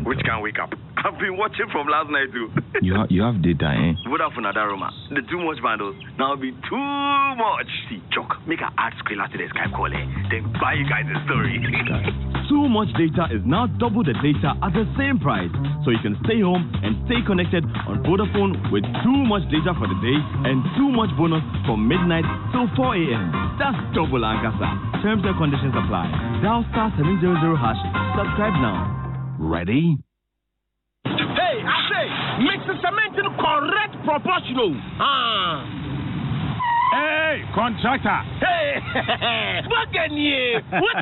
Which can wake up? I've been watching from last night too. you have data, eh? Vodafone Adaroma. The too much bundles now be too much. See, Chuck, make an add Skrilla to the Skype call, then buy you guys a story. Too much data is now double the data at the same price. So you can stay home and stay connected on Vodafone with too much data for the day and too much bonus from midnight till 4 a.m. That's double Ankasa. Terms and conditions apply. Dial *700# subscribe now. Ready? Hey, I say, mix the cement in correct proportional. Hey, contractor. Hey, what's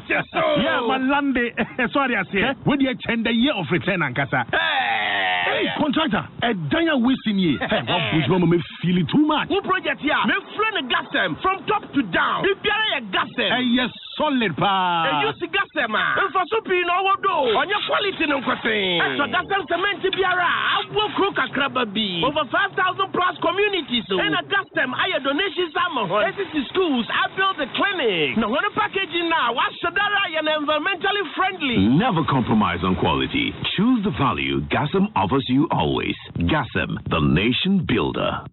your soul? Yeah, Malande. Sorry, I say. When you attend the year of return, Ankasa. Hey, contractor. A giant wasting ye. Hey, what push mama me feeling too much? Who project here? Me friend a gas them from top to down. If you are a gas them. Hey, yes, solid pa. Hey, you see gas them, man. If I soup in our do on your quality no question. Extra gas them cement biara. I will cook a crab be over 5,000 plus communities. And a gas them. I donations. SCC schools, I built the clinic. Now, what a packaging now? What's Shadara and environmentally friendly? Never compromise on quality. Choose the value Gassam offers you always. Gassam, the nation builder.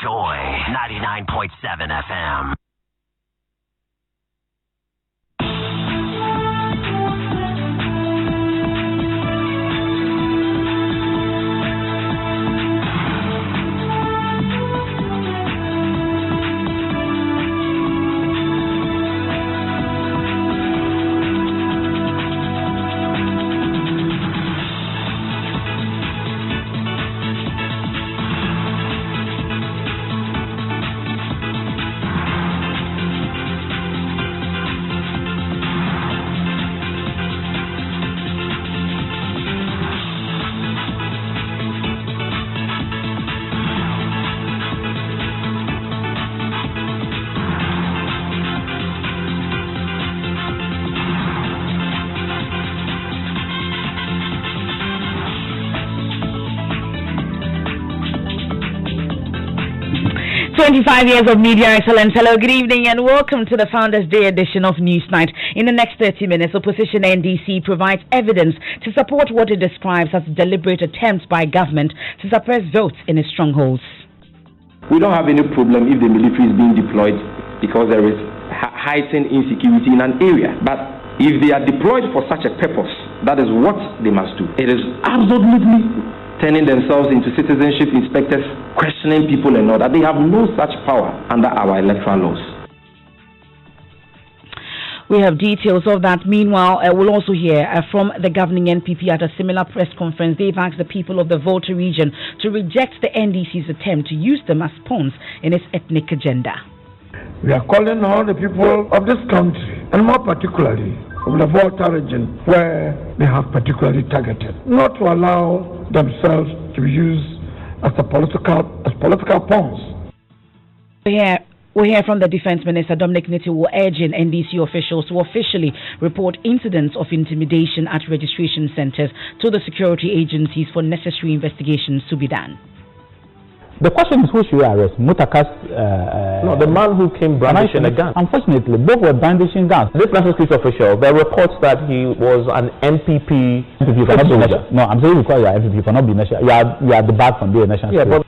Joy 99.7 FM. "25 years of media excellence." Hello, good evening, and welcome to the Founders Day edition of Newsnight. In the next 30 minutes, opposition NDC provides evidence to support what it describes as deliberate attempts by government to suppress votes in its strongholds. We don't have any problem if the military is being deployed because there is heightened insecurity in an area. But if they are deployed for such a purpose, that is what they must do. It is absolutely turning themselves into citizenship inspectors, questioning people and all that. They have no such power under our electoral laws. We have details of that. Meanwhile, we'll also hear from the governing NPP at a similar press conference. They've asked the people of the Volta region to reject the NDC's attempt to use them as pawns in its ethnic agenda. We are calling all the people of this country, and more particularly of the Volta region, where they have particularly targeted, not to allow themselves to be used as political pawns. We'll hear from the Defense Minister, Dominic Nitiwo, urging NDC officials to officially report incidents of intimidation at registration centers to the security agencies for necessary investigations to be done. The question is, who should we arrest? Mutakas? No, the man who came brandishing a gun. Unfortunately, both were brandishing guns. This National Security official, there are reports that he was an NPP. You cannot be national. No, I'm saying because you are NPP, you cannot be national. You are the back from being a national. Yeah, but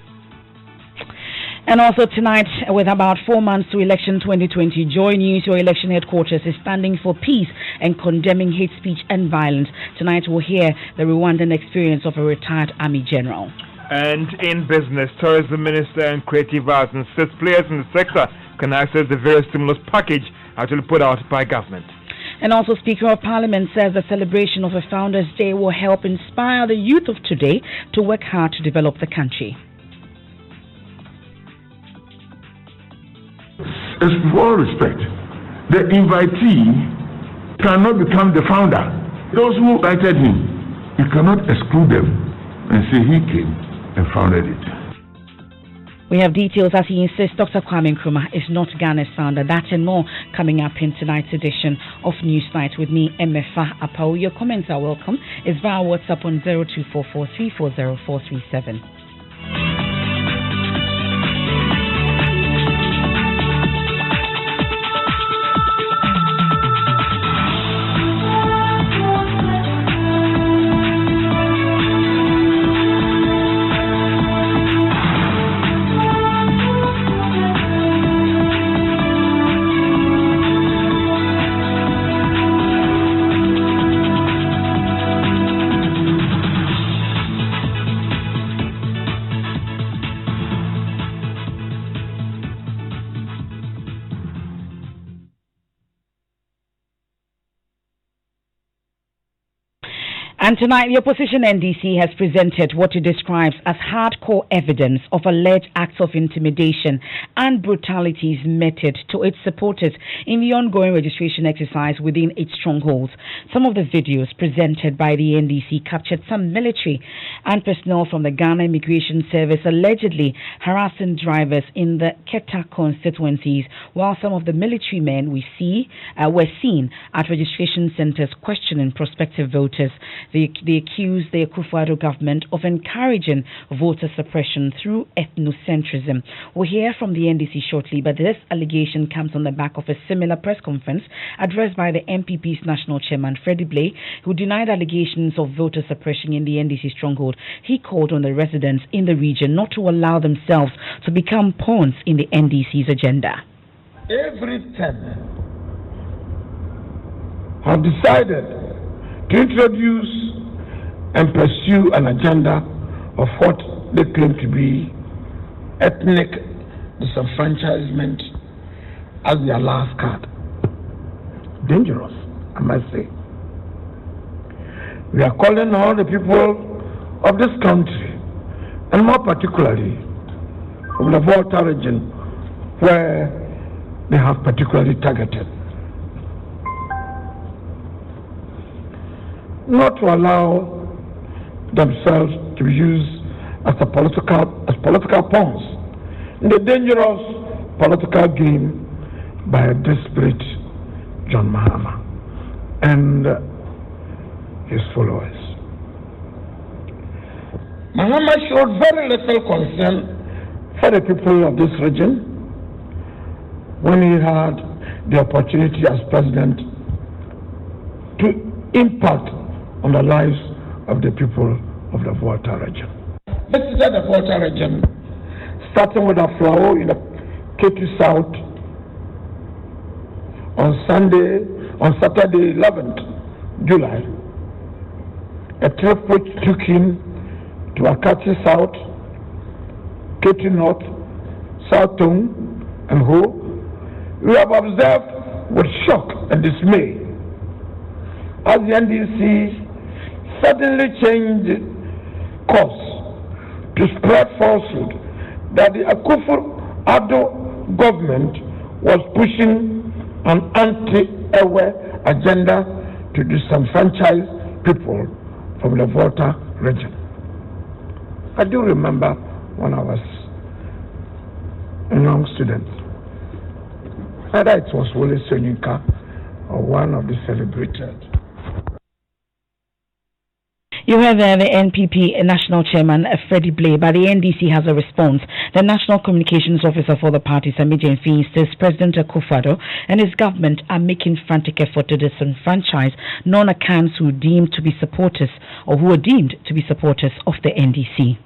and also tonight, with about 4 months to election 2020, Joy News, your election headquarters, is standing for peace and condemning hate speech and violence. Tonight we'll hear the Rwandan experience of a retired army general. And in business, Tourism Minister and Creative Arts insists players in the sector can access the various stimulus package actually put out by government. And also, Speaker of Parliament says the celebration of a Founders Day will help inspire the youth of today to work hard to develop the country. With all respect, the invitee cannot become the founder. Those who invited him, you cannot exclude them and say he came and founded it. We have details as he insists Dr. Kwame Nkrumah is not Ghana's founder. That and more coming up in tonight's edition of Newsnight with me, Emefa Apawu. Your comments are welcome. It's via WhatsApp on 0244340437. And tonight, the opposition NDC has presented what it describes as hardcore evidence of alleged acts of intimidation and brutalities meted to its supporters in the ongoing registration exercise within its strongholds. Some of the videos presented by the NDC captured some military and personnel from the Ghana Immigration Service allegedly harassing drivers in the Keta constituencies, while some of the military men were seen at registration centers questioning prospective voters. They accused the Akufo-Addo government of encouraging voter suppression through ethnocentrism. We'll hear from the NDC shortly, but this allegation comes on the back of a similar press conference addressed by the MPP's national chairman, Freddie Blay, who denied allegations of voter suppression in the NDC stronghold. He called on the residents in the region not to allow themselves to become pawns in the NDC's agenda. Every time have decided to introduce and pursue an agenda of what they claim to be ethnic disenfranchisement as their last card. Dangerous, I must say. We are calling all the people of this country, and more particularly from the Volta region, where they have particularly targeted, not to allow themselves to be used as political pawns in the dangerous political game by a desperate John Mahama and his followers. Mahama showed very little concern for the people of this region when he had the opportunity as president to impact on the lives of the people of the Volta region. Visited the Volta region, starting with Apawu in the K2 South on Saturday 11th July, a trip which took him to Akati South, K2 North, South Tone, and Ho. We have observed with shock and dismay as the NDC suddenly changed course to spread falsehood that the Akufo-Addo government was pushing an anti-Ewe agenda to disenfranchise people from the Volta region. I do remember when I was a young student, whether it was Wole Soyinka or one of the celebrated. You heard there the NPP National Chairman Freddie Blay, but the NDC has a response. The National Communications Officer for the party, Sami Jemfi, says President Akufo-Addo and his government are making frantic effort to disenfranchise non-Akans who deemed to be supporters or who are deemed to be supporters of the NDC.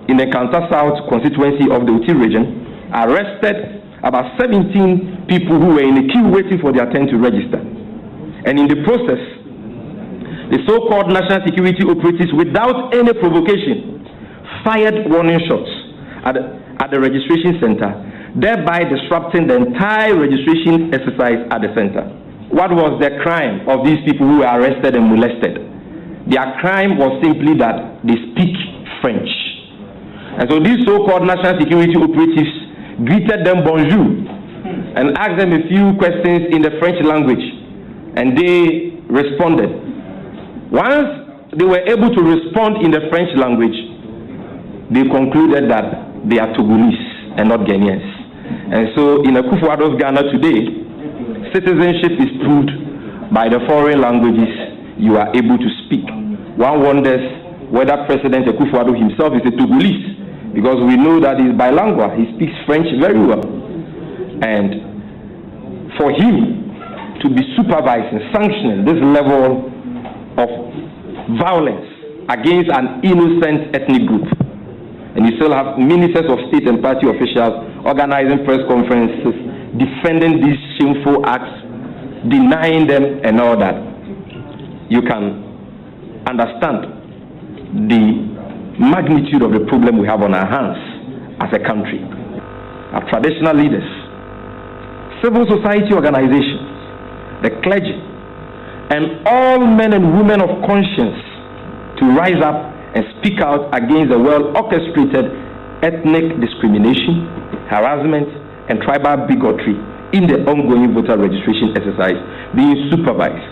In the Kanta South constituency of the Uti region, arrested about 17 people who were in the queue waiting for their turn to register. And in the process, the so-called national security operatives, without any provocation, fired warning shots at the registration center, thereby disrupting the entire registration exercise at the center. What was the crime of these people who were arrested and molested? Their crime was simply that they speak French. And so these so-called national security operatives greeted them bonjour and asked them a few questions in the French language, and they responded. Once they were able to respond in the French language, they concluded that they are Togolese and not Ghanaians. And so in Akufo-Addo's Ghana today, citizenship is proved by the foreign languages you are able to speak. One wonders whether President Akufo-Addo himself is a Togolese, because we know that he's bilingual. He speaks French very well. And for him to be supervising, sanctioning this level of violence against an innocent ethnic group, and you still have ministers of state and party officials organizing press conferences, defending these shameful acts, denying them and all that, you can understand the magnitude of the problem we have on our hands as a country. Our traditional leaders, civil society organizations, the clergy, and all men and women of conscience to rise up and speak out against the well-orchestrated ethnic discrimination, harassment, and tribal bigotry in the ongoing voter registration exercise being supervised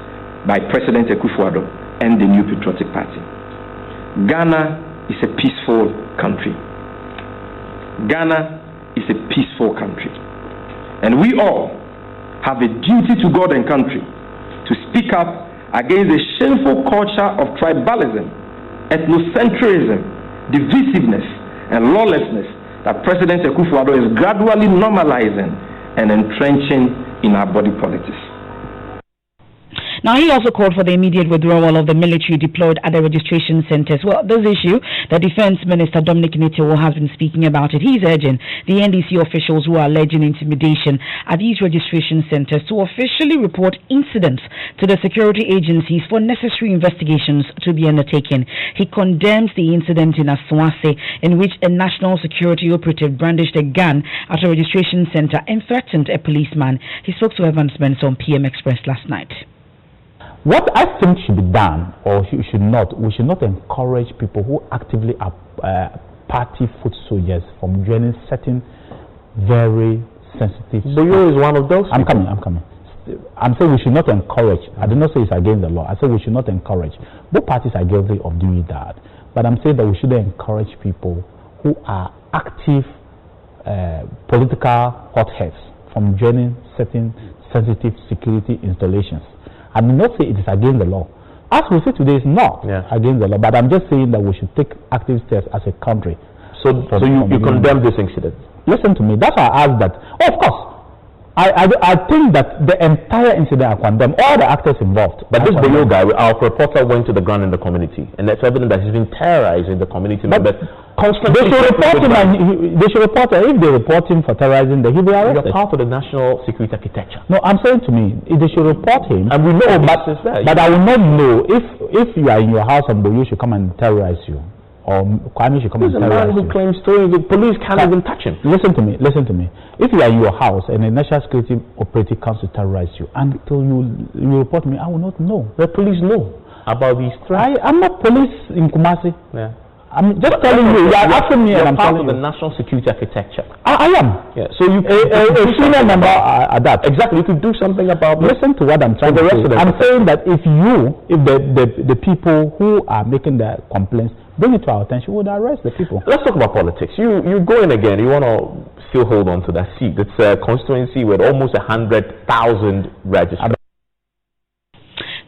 by President Akufo-Addo and the New Patriotic Party. Ghana is a peaceful country. Ghana is a peaceful country. And we all have a duty to God and country to speak up against the shameful culture of tribalism, ethnocentrism, divisiveness, and lawlessness that President Akufo-Addo is gradually normalizing and entrenching in our body politics. Now, he also called for the immediate withdrawal of the military deployed at the registration centers. Well, this issue, the Defense Minister Dominic Nitiwo has been speaking about it. He's urging the NDC officials who are alleging intimidation at these registration centers to officially report incidents to the security agencies for necessary investigations to be undertaken. He condemns the incident in Aswase in which a national security operative brandished a gun at a registration center and threatened a policeman. He spoke to Evans Benson on PM Express last night. What I think should be done, or we should not encourage people who actively are party foot soldiers from joining certain very sensitive. Boyo is one of those. I'm coming. I'm saying we should not encourage. I do not say it's against the law. I say we should not encourage. Both parties are guilty of doing that. But I'm saying that we should encourage people who are active political hotheads from joining certain sensitive security installations. I do not say it is against the law. As we say today, it's not against the law. But I'm just saying that we should take active steps as a country. So you condemn this incident? Listen to me. That's why I asked that. Oh, of course. I think that the entire incident I condemn, all the actors involved. But this Bayo guy, our reporter went to the ground in the community, and that's evident that he's been terrorizing the community. But constantly, they should report him. They should report him. If they report him for terrorizing, he'll be arrested. You're part of the national security architecture. No, I'm saying to me, they should report him. And we know, but I will not know if you are in your house and Boyo should come and terrorize you. Or Kwame should come and terrorize you. There's a man who claims the police can't even touch him. Listen to me. If you are in your house and a national security operative comes to terrorize you, until you report me, I will not know. The police know about these threats. I'm not police in Kumasi. Yeah. I'm just telling you. You are asking me, and I'm telling you. You're part of the national security architecture. I am. Yeah. So you a senior member at that. Exactly. You could do something about this. Listen to what I'm trying to say. I'm saying that if the people who are making the complaints bring it to our attention, we would arrest the people. Let's talk about politics. You go in again. You want to still hold on to that seat. It's a constituency with almost 100,000 registered.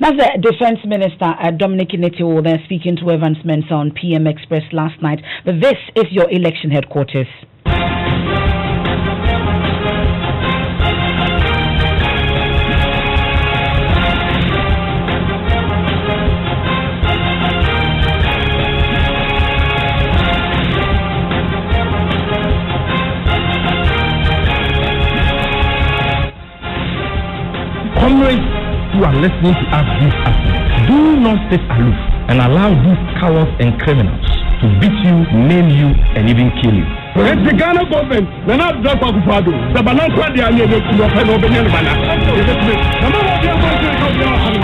That's the Defense Minister Dominic Nitiwo there speaking to Evans Mensah on PM Express last night. But this is your election headquarters. Comrades who are listening to us this afternoon, do not sit aloof and allow these cowards and criminals to beat you, maim you, and even kill you. It's the Ghana government. They're not just Akufo-Addo. The Bananqua, they are near the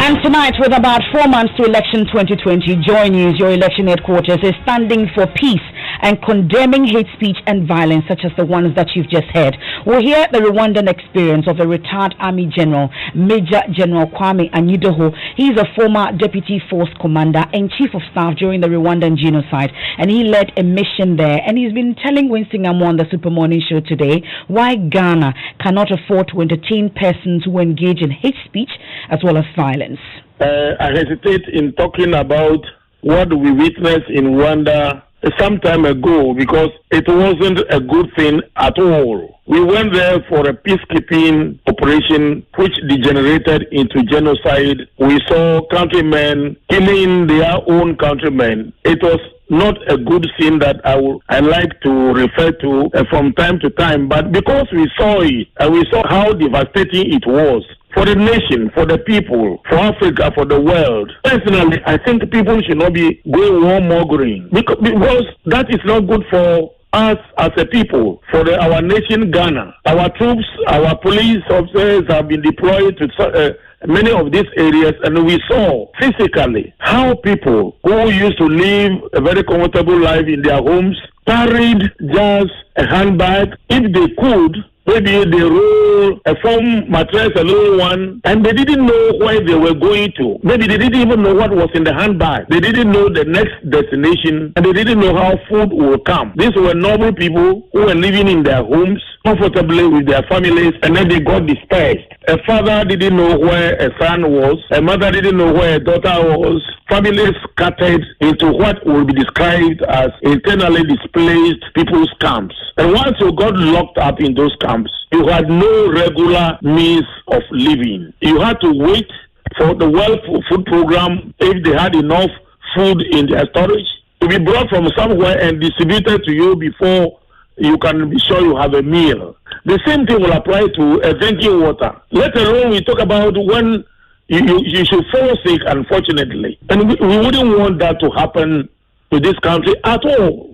And tonight, with about 4 months to election 2020, Joy News, your election headquarters, is standing for peace and condemning hate speech and violence such as the ones that you've just heard. We'll hear the Rwandan experience of a retired Army General, Major General Kwame Anyidoho. He's a former Deputy Force Commander and Chief of Staff during the Rwandan genocide, and he led a mission there. And he's been telling Winston Amo on the Super Morning Show today why Ghana cannot afford to entertain persons who engage in hate speech as well as violence. I hesitate in talking about what we witnessed in Rwanda some time ago because it wasn't a good thing at all. We went there for a peacekeeping operation which degenerated into genocide. We saw countrymen killing their own countrymen. It was not a good scene that I like to refer to from time to time, but because we saw it and we saw how devastating it was for the nation, for the people, for Africa, for the world. Personally, I think people should not be going warmongering because that is not good for us as a people, for our nation, Ghana. Our troops, our police officers have been deployed to many of these areas, and we saw physically how people who used to live a very comfortable life in their homes carried just a handbag. If they could, maybe they roll a foam mattress, a little one, and they didn't know where they were going to. Maybe they didn't even know what was in the handbag. They didn't know the next destination, and they didn't know how food will come. These were normal people who were living in their homes comfortably with their families, and then they got dispersed. A father didn't know where a son was. A mother didn't know where a daughter was. Families scattered into what will be described as internally displaced people's camps. And once you got locked up in those camps, you had no regular means of living. You had to wait for the World Food Program, if they had enough food in their storage, to be brought from somewhere and distributed to you before you can be sure you have a meal. The same thing will apply to drinking water. Let alone we talk about when you should fall sick, unfortunately. And we wouldn't want that to happen to this country at all.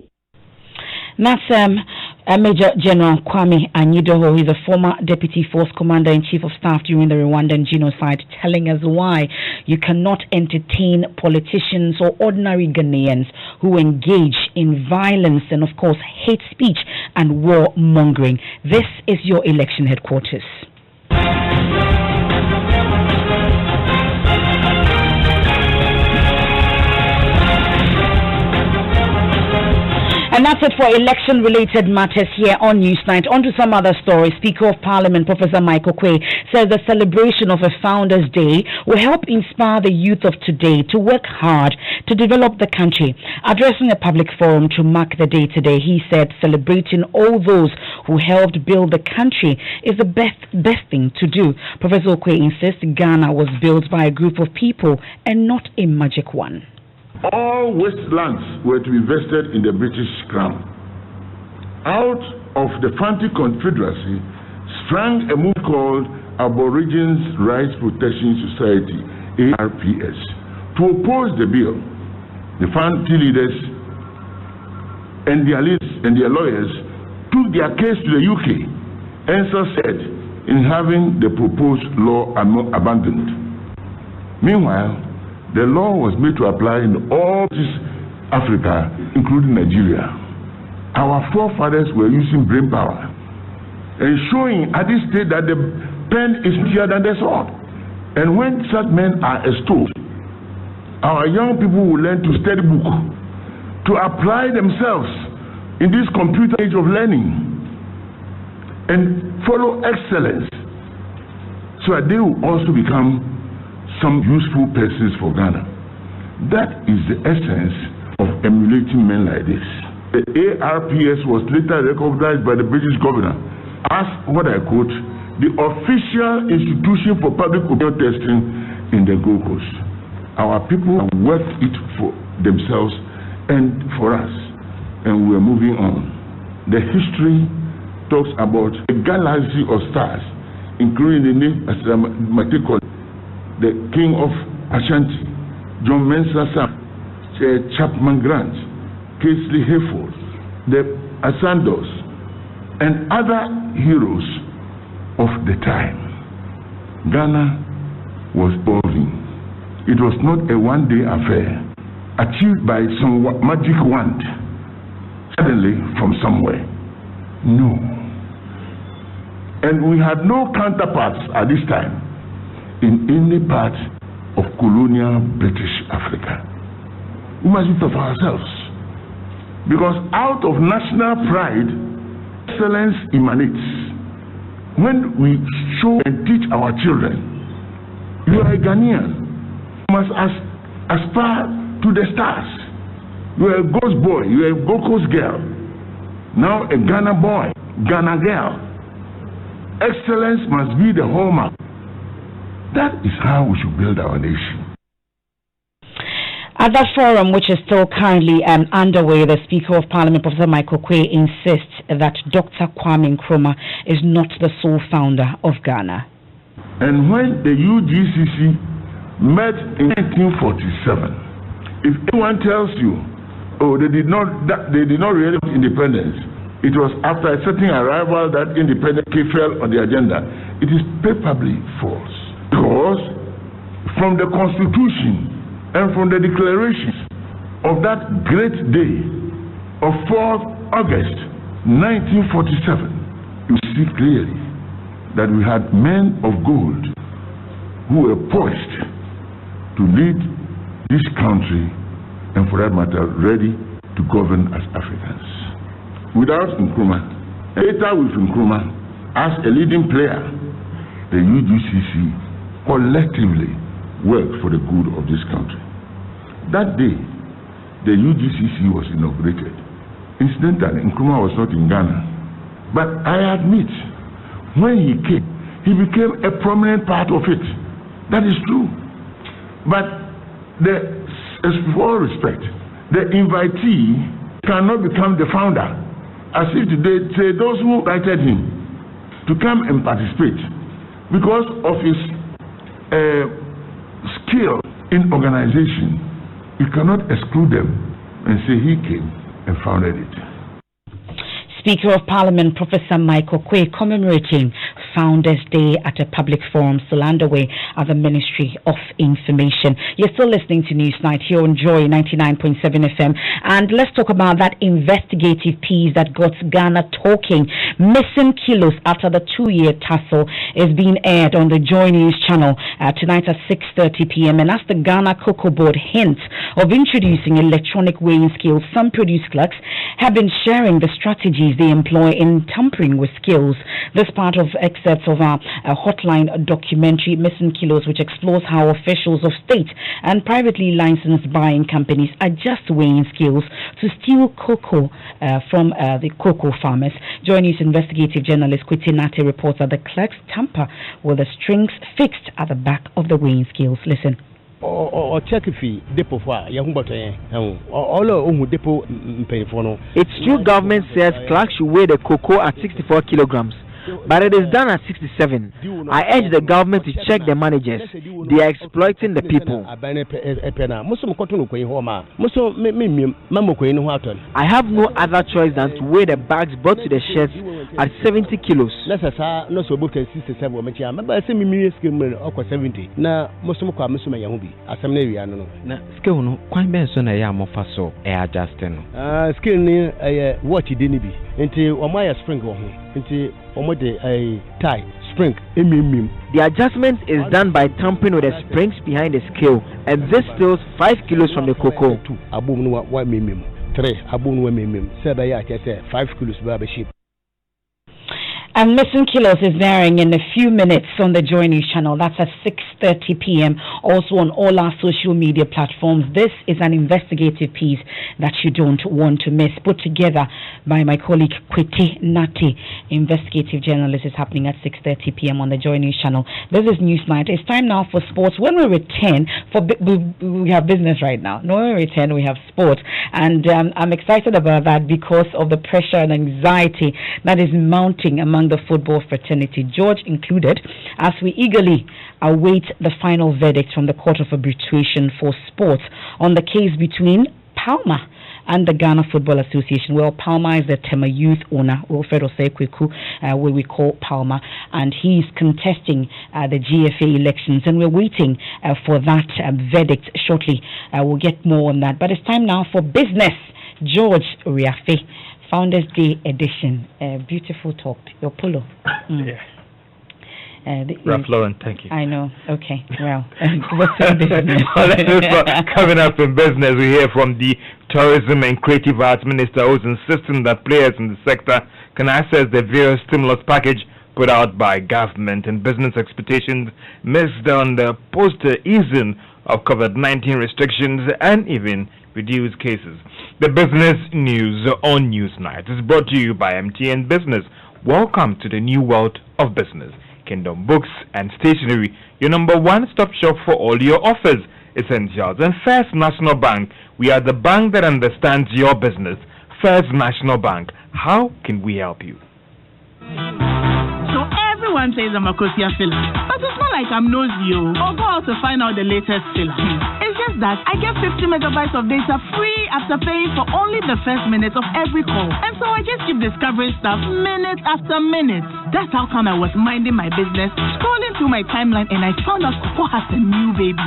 That's Major General Kwame Anyidoho. He's a former Deputy Force Commander-in-Chief of Staff during the Rwandan genocide, telling us why you cannot entertain politicians or ordinary Ghanaians who engage in violence and, of course, hate speech and war-mongering. This is your election headquarters. And that's it for election-related matters here on Newsnight. On to some other stories. Speaker of Parliament, Professor Michael Quay, says the celebration of a Founders' Day will help inspire the youth of today to work hard to develop the country. Addressing a public forum to mark the day today, he said celebrating all those who helped build the country is the best thing to do. Professor Quay insists Ghana was built by a group of people and not a magic one. All wastelands were to be vested in the British Crown. Out of the Fanti Confederacy sprang a movement called Aborigines Rights Protection Society, ARPS, to oppose the bill. The Fanti leaders and their lawyers took their case to the UK and succeeded in having the proposed law abandoned. Meanwhile, the law was made to apply in all Africa, including Nigeria. Our forefathers were using brain power and showing at this stage that the pen is mightier than the sword. And when such men are extolled, our young people will learn to study book, to apply themselves in this computer age of learning and follow excellence, so that they will also become some useful persons for Ghana. That is the essence of emulating men like this. The ARPS was later recognized by the British governor as, what I quote, the official institution for public opinion testing in the Gold Coast. Our people have worked it for themselves and for us, and we are moving on. The history talks about a galaxy of stars, including the name Matiko, the King of Ashanti, John Mensah Sam, Chapman Grant, Casely Hayford, the Asandos, and other heroes of the time. Ghana was evolving. It was not a one-day affair, achieved by some magic wand, suddenly from somewhere. No. And we had no counterparts at this time in any part of colonial British Africa. We must be tough ourselves, because out of national pride, excellence emanates. When we show and teach our children, you are a Ghanaian, you must aspire to the stars. You are a Ghost boy, you are a Gold Coast girl, now a Ghana boy, Ghana girl. Excellence must be the hallmark. That is how we should build our nation. At that forum, which is still currently underway, the Speaker of Parliament, Professor Michael Quay, insists that Dr. Kwame Nkrumah is not the sole founder of Ghana. And when the UGCC met in 1947, if anyone tells you, oh, they did not really have independence, it was after a certain arrival that independent fell on the agenda. It is palpably false. Because from the Constitution and from the declarations of that great day of 4th August 1947, you see clearly that we had men of gold who were poised to lead this country and, for that matter, ready to govern as Africans. Without Nkrumah, later with Nkrumah as a leading player, the UGCC collectively worked for the good of this country. That day, the UGCC was inaugurated. Incidentally, Nkrumah was not in Ghana. But I admit, when he came, he became a prominent part of it. That is true. But with all respect, the invitee cannot become the founder. As if today say those who invited him to come and participate because of his skill in organization, you cannot exclude them and say he came and founded it. Speaker of Parliament Professor Michael Quay commemorating Founders Day at a public forum still underway at the Ministry of Information. You're still listening to Newsnight here on Joy 99.7 FM, and let's talk about that investigative piece that got Ghana talking. Missing kilos after the 2-year tussle is being aired on the Joy News channel tonight at 6:30 p.m. And as the Ghana Cocoa Board hints of introducing electronic weighing scales, some produce clerks have been sharing the strategies they employ in tampering with skills. This part of excerpts of our hotline documentary Missing Kilos, which explores how officials of state and privately licensed buying companies adjust weighing scales to steal cocoa from the cocoa farmers. Join News investigative journalist Kwete Nate reports that the clerks tamper with the strings fixed at the back of the weighing scales. Listen. Or check if he depo for all depo. It's true, government says clerks should weigh the cocoa at 64 kilograms, but it is done at 67. I urge the government to check the managers. They are exploiting the people. I have no other choice than to weigh the bags brought to the sheds at 70 kilos. The adjustment is done by tampering with the springs behind the scale, and this steals 5 kilos from the cocoa. 5 kilos. And Missing Kilos is airing in a few minutes on the Joy News channel. That's at 6:30 p.m. Also on all our social media platforms. This is an investigative piece that you don't want to miss, put together by my colleague Kwete Nate. Investigative journalist is happening at 6:30 p.m. on the Joy News channel. This is Newsnight. It's time now for sports. When we return, we have business right now. No, when we return, we have sports. And I'm excited about that because of the pressure and anxiety that is mounting among the football fraternity, George included, as we eagerly await the final verdict from the Court of Arbitration for Sports on the case between Palma and the Ghana Football Association. Well, Palma is the Tema Youth owner, Wilfred Osei-Kweku, where we call Palma, and he's contesting the GFA elections, and we're waiting for that verdict shortly. We'll get more on that, but it's time now for business. George Riafe, Founders Day edition. Beautiful talk. Your polo. Yeah. Ralph Lauren, thank you. I know. Okay. Well, what's in business? Coming up in business, we hear from the Tourism and Creative Arts Minister, who's insisting that players in the sector can access the various stimulus package put out by government, and business expectations missed on the post-easing of COVID-19 restrictions and even reduced cases. The business news on Newsnight is brought to you by MTN Business. Welcome to the new world of business. Kingdom Books and Stationery, your number one-stop shop for all your offers, essentials. And First National Bank, we are the bank that understands your business. First National Bank, how can we help you? So everyone says I'm a Kosia filler, but it's not like I'm nosy or go out to find out the latest filler. It's just that I get 50 megabytes of data free after paying for only the first minute of every call. And so I just keep discovering stuff minute after minute. That's how come I was minding my business, scrolling through my timeline, and I found out Coco has a new baby.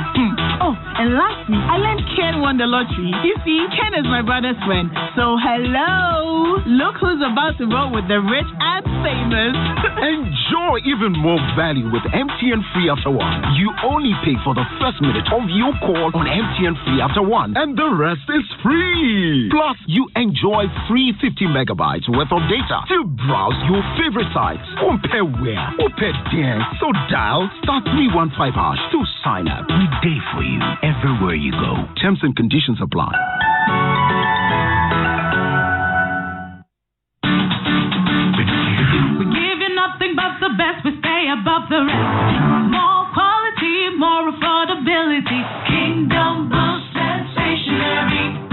Oh, and lastly, I learned Ken won the lottery. You see, Ken is my brother's friend. So hello, look who's about to roll with the rich and famous. Enjoy even more value with MTN Free After One. You only pay for the first minute of your call on MTN Free After One, and the rest is free. Plus, you enjoy free 50 megabytes worth of data to browse your favorite sites. Compare where, compare there. So dial *315# to sign up. We day for you everywhere you go. Terms and conditions apply. We give you nothing but the best. We stay above the rest. More quality, more affordability. Kingdom Boost and Stationery.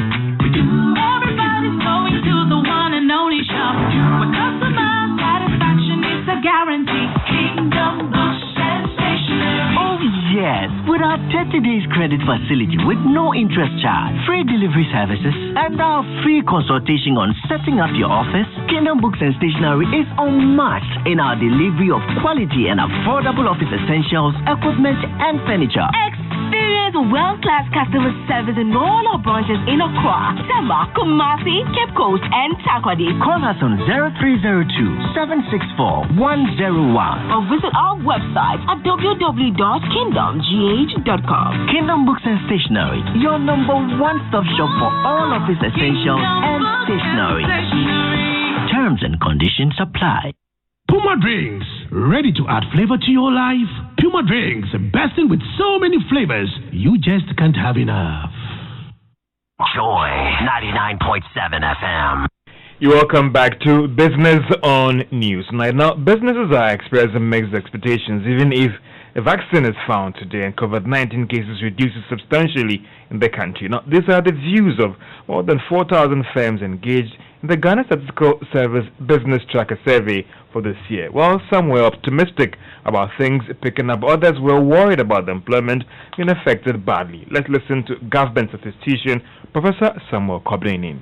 Everybody's going to the one and only shop where customer satisfaction is a guarantee. Kingdom Boost and Stationery. Oh yes, with our 30 days credit facility with no interest charge, free delivery services, and our free consultation on setting up your office, Kingdom Books and Stationery is unmatched in our delivery of quality and affordable office essentials, equipment, and furniture. Experience world-class customer service in all our branches in Accra, Tema, Kumasi, Cape Coast, and Takoradi. Call us on 0302-764-101 or visit our website at www.kingdomgh.com. Kingdom Books and Stationery, your number one-stop shop for all office essentials and stationery. Terms and conditions apply. Puma Drinks, ready to add flavor to your life? Puma Drinks, bursting with so many flavors, you just can't have enough. Joy 99.7 FM. You're welcome back to Business on News. Now, businesses are expressing mixed expectations, even if a vaccine is found today and COVID-19 cases reduces substantially in the country. Now, these are the views of more than 4,000 firms engaged in the Ghana Statistical Service Business Tracker Survey for this year. While some were optimistic about things picking up, others were worried about the employment being affected badly. Let's listen to Government Statistician Professor Samuel Kobnenin.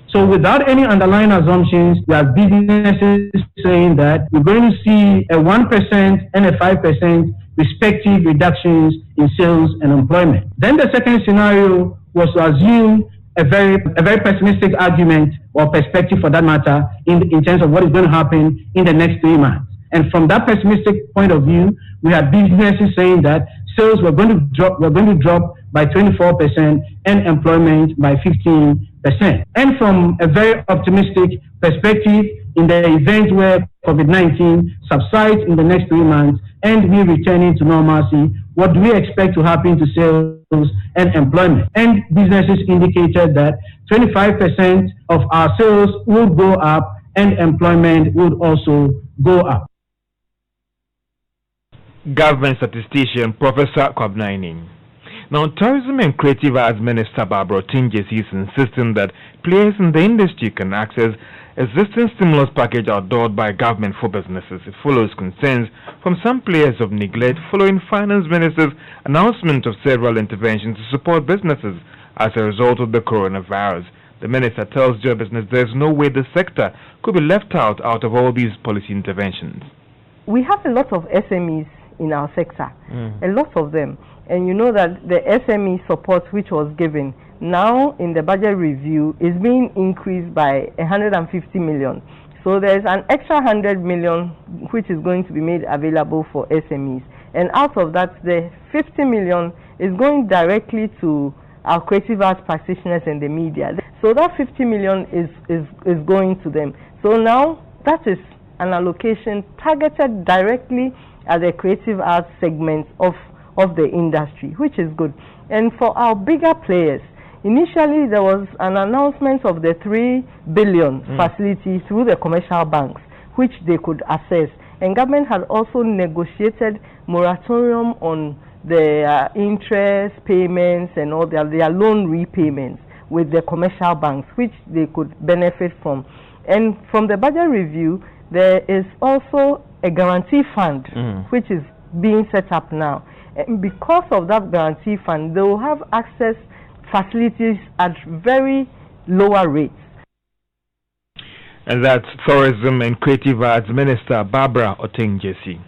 So without any underlying assumptions, there are businesses saying that we're going to see a 1% and a 5% respective reductions in sales and employment. Then the second scenario was to assume a very pessimistic argument or perspective for that matter in terms of what is going to happen in the next 3 months. And from that pessimistic point of view, we had businesses saying that sales were going to drop by 24% and employment by 15%. And from a very optimistic perspective, in the event where COVID-19 subsides in the next 3 months and we returning to normalcy, what do we expect to happen to sales and employment? And businesses indicated that 25% of our sales would go up and employment would also go up. Government statistician Professor Kobnenin. Now, Tourism and Creative Arts Minister Barbara Tinges is insisting that players in the industry can access existing stimulus package outdoored by government for businesses. It follows concerns from some players of neglect following Finance Minister's announcement of several interventions to support businesses as a result of the coronavirus. The minister tells Joy Business there is no way the sector could be left out of all these policy interventions. We have a lot of SMEs in our sector, a lot of them. And you know that the SME support which was given now in the budget review is being increased by 150 million. So there's an extra 100 million which is going to be made available for SMEs. And out of that, the 50 million is going directly to our creative arts practitioners and the media. So that 50 million is going to them. So now that is an allocation targeted directly at the creative arts segment of the industry, which is good. And for our bigger players, initially there was an announcement of the 3 billion facility through the commercial banks, which they could access. And government had also negotiated moratorium on the interest payments and all their loan repayments with the commercial banks, which they could benefit from. And from the budget review, there is also a guarantee fund, which is being set up now. And because of that guarantee fund, they will have access facilities at very lower rates. And that's Tourism and Creative Arts Minister Barbara Oteng-Jesse.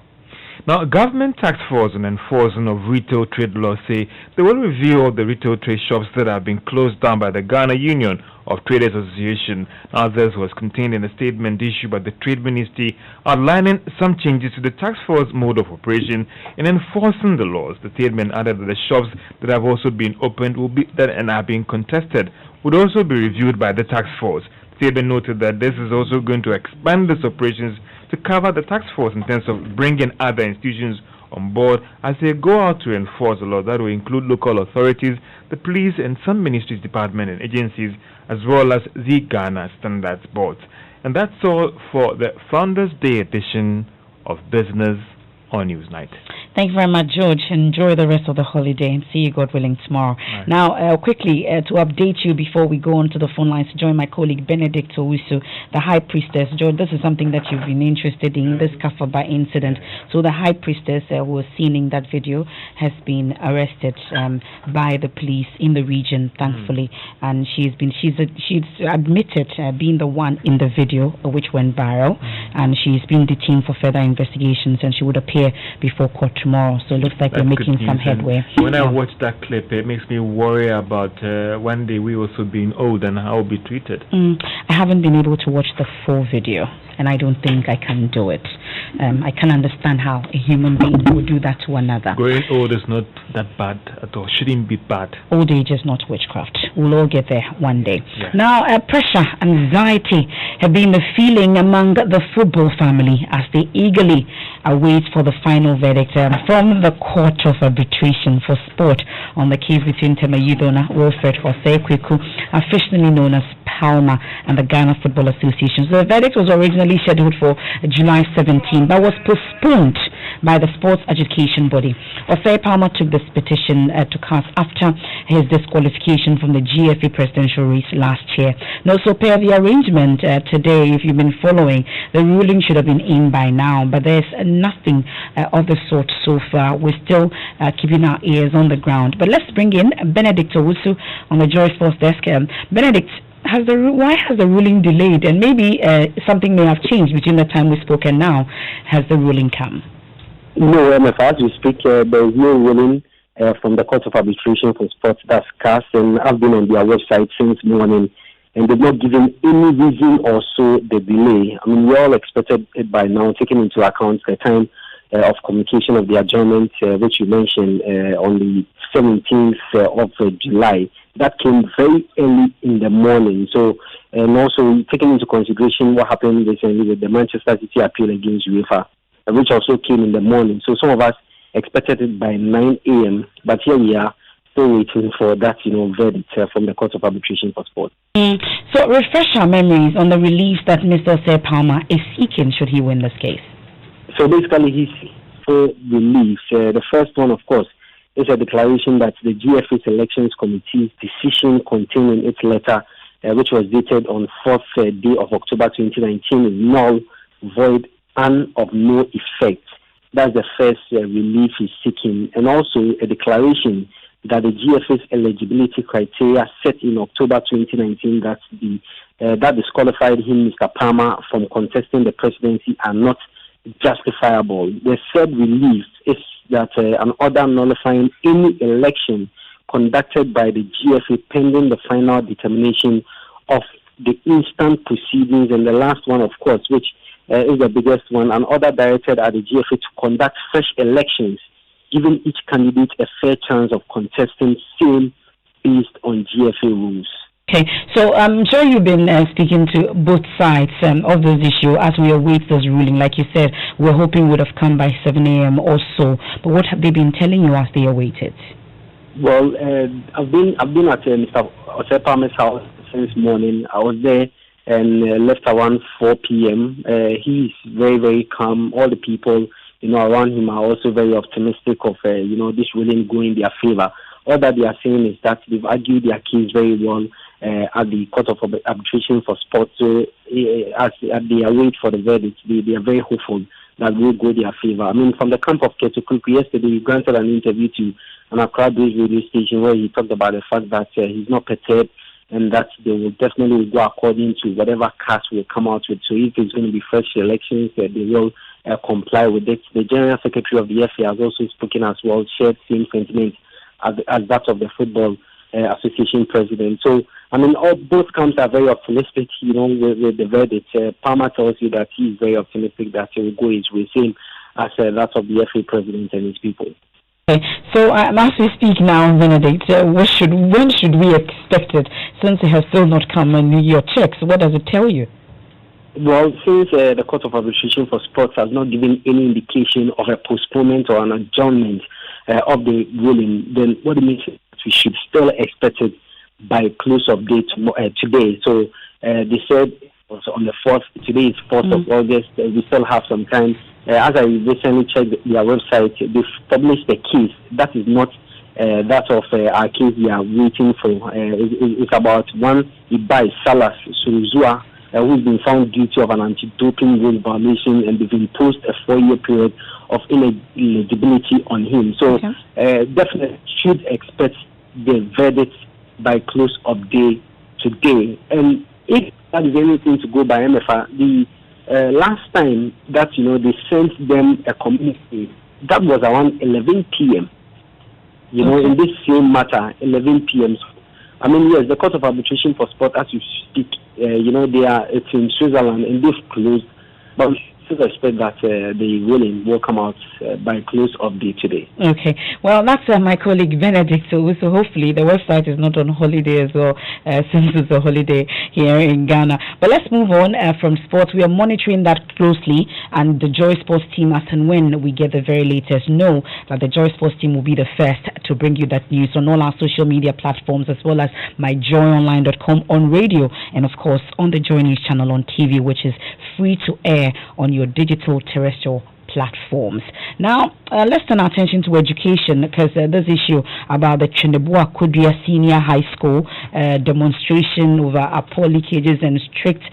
Now, Government Task Force on Enforcement of Retail Trade Law say they will review all the retail trade shops that have been closed down by the Ghana Union of Traders Association. Now, this was contained in a statement issued by the Trade Ministry outlining some changes to the task force mode of operation in enforcing the laws. The statement added that the shops that have also been opened and are being contested would also be reviewed by the task force. The statement noted that this is also going to expand its operations to cover the task force in terms of bringing other institutions on board as they go out to enforce the law. That will include local authorities, the police, and some ministries, departments, and agencies, as well as the Ghana Standards Board. And that's all for the Founders Day edition of Business on Newsnight. Thank you very much, George. Enjoy the rest of the holiday and see you, God willing, tomorrow. Right. Now, quickly, to update you before we go on to the phone lines to join my colleague Benedict Owusu, the High Priestess. George, this is something that you've been interested in, this Kafaba incident. So the High Priestess who was seen in that video has been arrested by the police in the region, thankfully. And she's admitted being the one in the video which went viral. And she's been detained for further investigations, and she would appear before court tomorrow. So it looks like we're making some headway. When I watch that clip, it makes me worry about one day we also being old and how we'll be treated. I haven't been able to watch the full video, and I don't think I can do it. I can understand how a human being would do that to another. Growing old is not that bad at all. Shouldn't be bad. Old age is not witchcraft. We'll all get there one day. Yeah. Now, pressure, anxiety have been the feeling among the football family as they eagerly await for the final verdict from the Court of Arbitration for Sport on the case between Temayidona Wilfred Jose Kweku, officially known as Palma, and the Ghana Football Association. So the verdict was originally scheduled for July 17, but was postponed by the sports education body. Jose Palma took this petition to cast after his disqualification from the GFA presidential race last year. Now, so per the arrangement today, if you've been following, the ruling should have been in by now, but there's nothing of the sort so far. We're still keeping our ears on the ground. But let's bring in Benedict Owusu on the Joy Sports desk. Benedict, why has the ruling delayed? And maybe something may have changed between the time we spoke and now. Has the ruling come? No, as we speak, there is no ruling from the Court of Arbitration for Sports that's cast, and I've been on their website since morning, and they've not given any reason or so the delay. I mean, we all expected it by now, taking into account the time of communication of the adjournment, which you mentioned on the 17th of July. That came very early in the morning. So, and also taking into consideration what happened recently with the Manchester City appeal against UEFA, which also came in the morning. So some of us expected it by 9 a.m., but here we are still waiting for that, verdict from the Court of Arbitration for Sport. So refresh our memories on the relief that Mr. Jose Palma is seeking should he win this case. So basically, he's for relief. The first one, of course, is a declaration that the GFA Selections Committee's decision contained in its letter, which was dated on 4th day of October 2019, is null, void, and of no effect. That's the first relief he's seeking. And also a declaration that the GFA's eligibility criteria set in October 2019 that disqualified him, Mr. Palma, from contesting the presidency are not justifiable. The third relief is that an order nullifying any election conducted by the GFA pending the final determination of the instant proceedings. And the last one, of course, which is the biggest one, an order directed at the GFA to conduct fresh elections, giving each candidate a fair chance of contesting same based on GFA rules. Okay, so I'm sure you've been speaking to both sides of this issue as we await this ruling. Like you said, we're hoping would have come by 7 a.m. or so. But what have they been telling you as they await it? Well, I've been at Mr. Jose Palma's house since morning. I was there and left around 4 p.m. He's very, very calm. All the people, around him are also very optimistic of, this ruling going in their favor. All that they are saying is that they've argued their case very well at the Court of Arbitration for Sport. So as they await for the verdict, they are very hopeful that will go their favor. I mean, from the camp of Ketukuku, yesterday he granted an interview to an Accra-based radio station where he talked about the fact that he's not perturbed and that they will definitely go according to whatever cast will come out with. So if there's going to be fresh elections, they will comply with it. The General Secretary of the FA has also spoken as well, shared same sentiment as that of the Football Association President. So, I mean, both camps are very optimistic, with the verdict. Palmer tells you that he's very optimistic that he will go his way, same as that of the FA President and his people. Okay. So, as we speak now, Benedict, when should we expect it, since it has still not come in your checks? What does it tell you? Well, since the Court of Arbitration for Sports has not given any indication of a postponement or an adjournment of the ruling, then what it means is we should still expect it by close of day today. So they said on the 4th, today is 4th of August, we still have some time. As I recently checked their website, they've published a case. That is not that of our case we are waiting for. It's about one Ibai Salas Suruzua, who's been found guilty of an anti-doping rule violation, and they've imposed a 4-year period of ineligibility on him. So definitely should expect the verdict by close of day today. And if that is anything to go by, Emefa, the last time that they sent them a communique, that was around 11 p.m. In this same matter, 11 p.m. I mean, yes, the Court of Arbitration for Sport, as you speak, it's in Switzerland and they've closed, but we still expect that the ruling will come out by close of day today. Okay. Well, that's my colleague Benedict. So hopefully the website is not on holiday as well, since it's a holiday here in Ghana. But let's move on from sports. We are monitoring that closely, and the Joy Sports team, as and when we get the very latest, know that the Joy Sports team will be the first to bring you that news on all our social media platforms, as well as myjoyonline.com on radio, and of course on the Joy News channel on TV, which is free to air on your digital terrestrial platforms. Now, let's turn our attention to education, because this issue about the Chendebua Kudria Senior High School demonstration over poor leakages and strict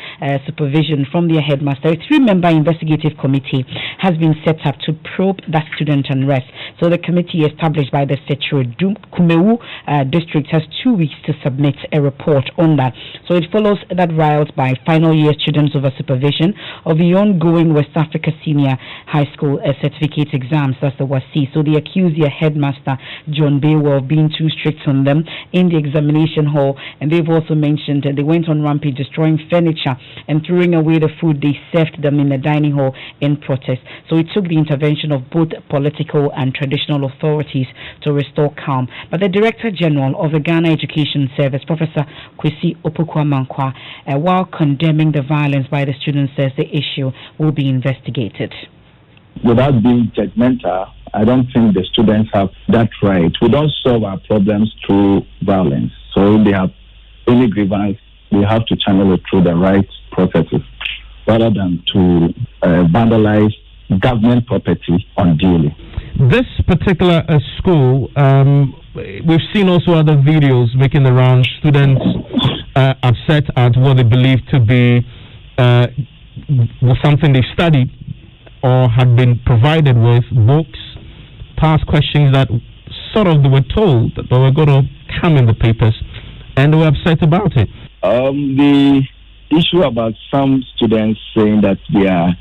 supervision from their headmaster. A 3-member investigative committee has been set up to probe that student unrest. So the committee established by the Setro Kumewu district has 2 weeks to submit a report on that. So it follows that riot by final year students over supervision of the ongoing West Africa Senior High School certificate exams, that's the WASI. So they accuse their headmaster, John Baywell, of being too strict on them in the examination hall. And they've also mentioned they went on rampage, destroying furniture and throwing away the food they served them in the dining hall in protest. So it took the intervention of both political and traditional authorities to restore calm. But the Director General of the Ghana Education Service, Professor Kwesi Opukwa-Mankwa, while condemning the violence by the students, says the issue will be investigated. Without being judgmental, I don't think the students have that right. We don't solve our problems through violence. So if they have any grievance, we have to channel it through the right processes rather than to vandalize government property unduly. This particular school, we've seen also other videos making the rounds, students upset at what they believe to be something they've studied or had been provided with, books, past questions that sort of they were told that they were going to come in the papers, and they were upset about it. The issue about some students saying that they are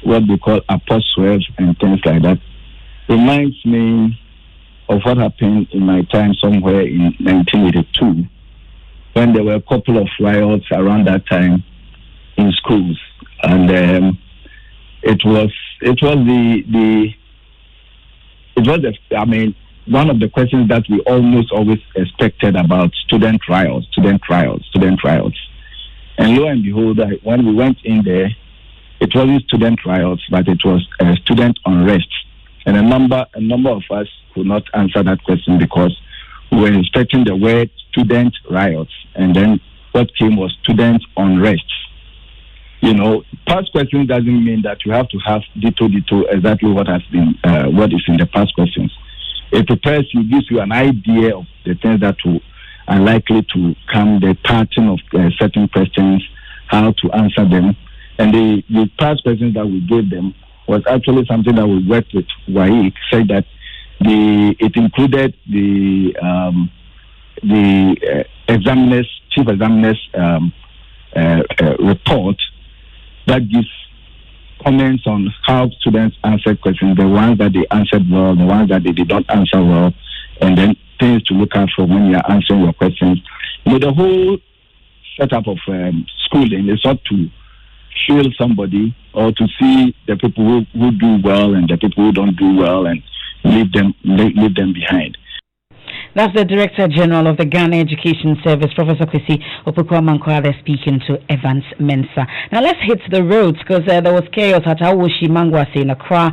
what they call apostles and things like that reminds me of what happened in my time somewhere in 1982, when there were a couple of riots around that time in schools, and it was one of the questions that we almost always expected about student riots. And lo and behold, when we went in there, it wasn't student riots, but it was student unrest. And a number of us could not answer that question because we were expecting the word student riots, and then what came was student unrest. Past questions doesn't mean that you have to have detail exactly what has been, what is in the past questions. It prepares you, gives you an idea of the things that are likely to come, the pattern of certain questions, how to answer them. And the past questions that we gave them was actually something that we worked with WAEC, said that it included the chief examiner's report that gives comments on how students answered questions, the ones that they answered well, the ones that they did not answer well, and then things to look out for when you are answering your questions. The whole setup of schooling is not to shield somebody or to see the people who do well and the people who don't do well and leave them behind. That's the Director General of the Ghana Education Service, Professor Kwesi Opoku-Amankwah, speaking to Evans Mensah. Now let's hit the roads, because there was chaos at Awoshi Mangwase in Accra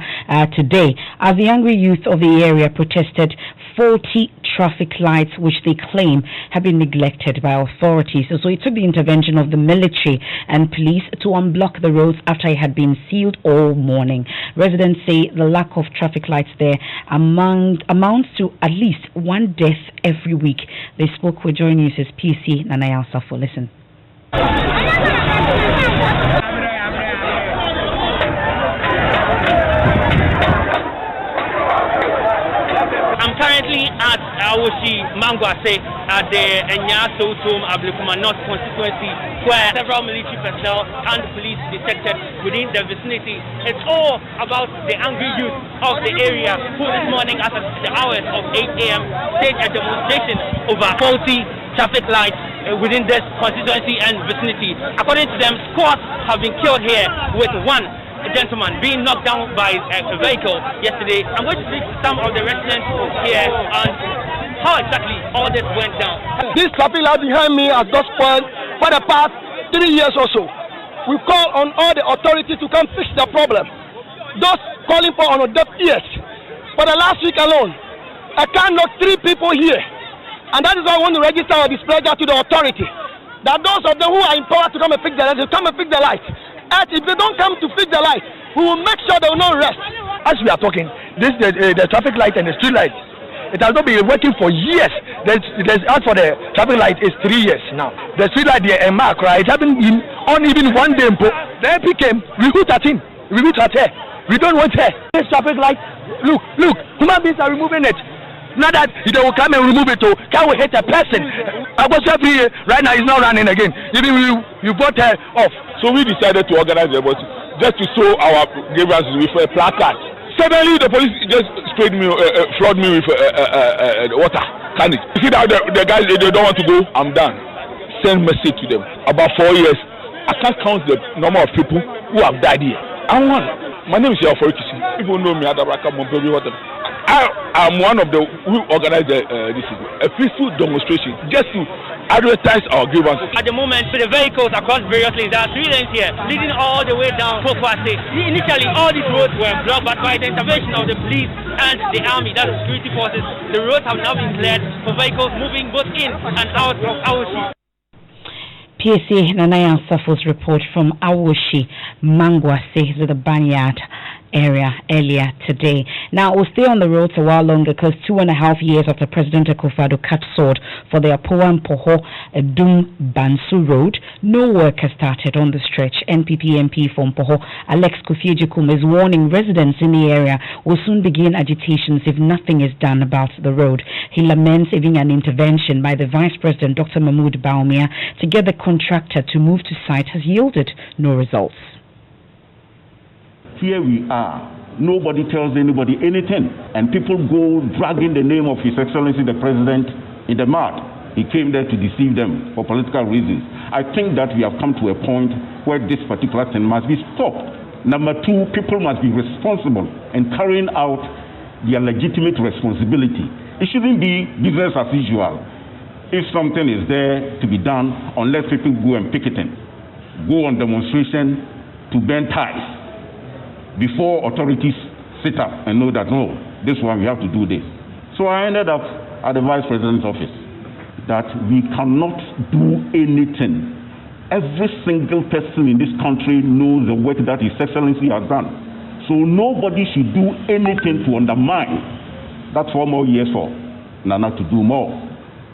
today as the angry youth of the area protested 40 traffic lights which they claim have been neglected by authorities. So it took the intervention of the military and police to unblock the roads after it had been sealed all morning. Residents say the lack of traffic lights there amounts to at least one death every week. They spoke with Joy News' PC Nanaya Safo. Listen. I'm currently at Awoshi Mangwase at the Enyaso Tom Ablikuma North constituency, where several military personnel and police detected within the vicinity. It's all about the angry youth of the area who this morning at the hours of 8 a.m. staged a demonstration over 40 traffic lights within this constituency and vicinity. According to them, squads have been killed here, with one gentleman being knocked down by a vehicle yesterday. I'm going to speak to some of the residents here on how exactly all this went down. This traffic light behind me has got spoiled for the past 3 years or so. We call on all the authorities to come fix the problem. Those calling for on deaf ears. For the last week alone, I can knock 3 people here. And that is why I want to register or display that to the authority. That those of them who are empowered to come and fix the light, they come and fix the light. And if they don't come to fix the light, we will make sure they will not rest. As we are talking, the traffic light and the street light, it has not been working for years. There's out for the traffic light is 3 years now. The street light, the Emefa Apawu, it hasn't been on even one day. The MP came, we put at him, we put at her. We don't want her. This traffic light, look, human beings are removing it. Not that they will come and remove it, can we hit a person? I was every right now, it's not running again. Even you got her off. So we decided to organize the bus just to show our grievances with a placard. Suddenly the police just sprayed me, flooded me with water. Can it? You see that the guys, they don't want to go, I'm done. Send message to them. About 4 years, I can't count the number of people who have died here. I'm one. My name is Emefa Apawu. People know me at Abraka Mompebi, whatever. I'm one of the who organized a peaceful demonstration just to advertise our grievances. At the moment, for the vehicles across various lanes, there are 3 lanes here leading all the way down Pokwase. Initially, all these roads were blocked, but by the intervention of the police and the army, that's the security forces, the roads have now been cleared for vehicles moving both in and out of Awoshi. PSA Nanaya Safo's report from Awoshi Mangwase with the Banyard area earlier today. Now we'll stay on the roads a while longer, because 2.5 years after President Akufo-Addo cut sword for the Apowa Mpoho Dum Bansu Road, no work has started on the stretch. NPP MP for Mpoho Alex Kofi-Ejikum is warning residents in the area will soon begin agitations if nothing is done about the road. He laments even an intervention by the Vice President Dr. Mahmoud Bawumia to get the contractor to move to site has yielded no results. Here we are. Nobody tells anybody anything. And people go dragging the name of His Excellency the President in the mud. He came there to deceive them for political reasons. I think that we have come to a point where this particular thing must be stopped. Number 2, people must be responsible in carrying out their legitimate responsibility. It shouldn't be business as usual. If something is there to be done, unless people go and picketing, go on demonstration to burn ties, before authorities sit up and know that, no, this one we have to do this. So I ended up at the Vice President's office that we cannot do anything. Every single person in this country knows the work that His Excellency has done. So nobody should do anything to undermine that 4 more years for Nana to do more.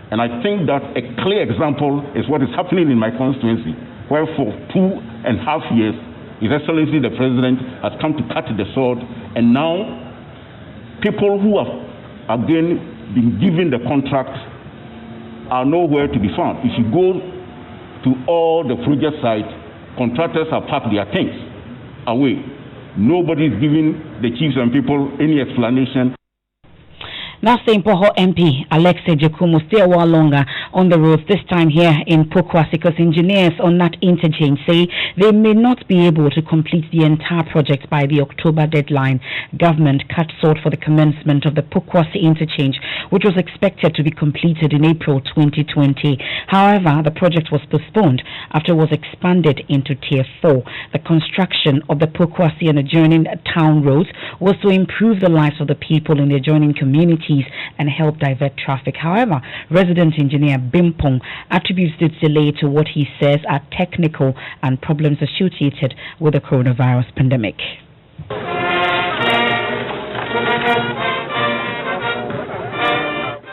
And I think that a clear example is what is happening in my constituency, where for 2.5 years, His Excellency the President has come to cut the sword, and now people who have again been given the contract are nowhere to be found. If you go to all the project sites, contractors have packed their things away. Nobody is giving the chiefs and people any explanation. That's the Impoho MP, Alexa Jakumo, stay a while longer on the roads, this time here in Pokwasi, because engineers on that interchange say they may not be able to complete the entire project by the October deadline. Government cut short for the commencement of the Pokwasi interchange, which was expected to be completed in April 2020. However, the project was postponed after it was expanded into Tier 4. The construction of the Pokwasi and adjoining town roads was to improve the lives of the people in the adjoining communities and help divert traffic. However, resident engineer Bimpong attributes this delay to what he says are technical and problems associated with the coronavirus pandemic.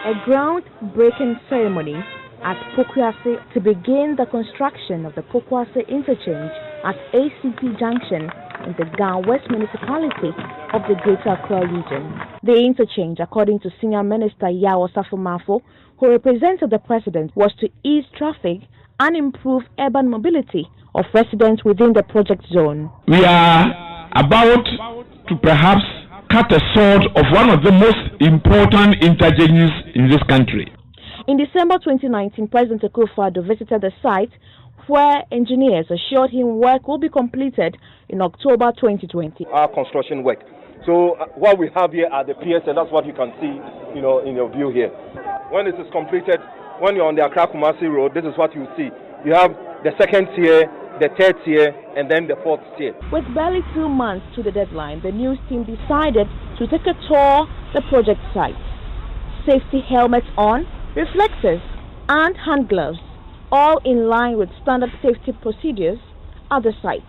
A groundbreaking ceremony at Pokwasi to begin the construction of the Pokwasi interchange at ACP Junction in the Gan West municipality of the Greater Accra region. The interchange, according to Senior Minister Yawo Safo-Mafo, who represented the President, was to ease traffic and improve urban mobility of residents within the project zone. We are about to perhaps cut the sword of one of the most important interchanges in this country. In December 2019, President Akufo-Addo visited the site where engineers assured him work will be completed in October 2020. Our construction work. So what we have here are the piers, and that's what you can see, in your view here. When this is completed, when you're on the Accra-Kumasi Road, this is what you see. You have the second tier, the third tier, and then the fourth tier. With barely 2 months to the deadline, the news team decided to take a tour the project site. Safety helmets on, reflectors, and hand gloves, all in line with standard safety procedures at the site.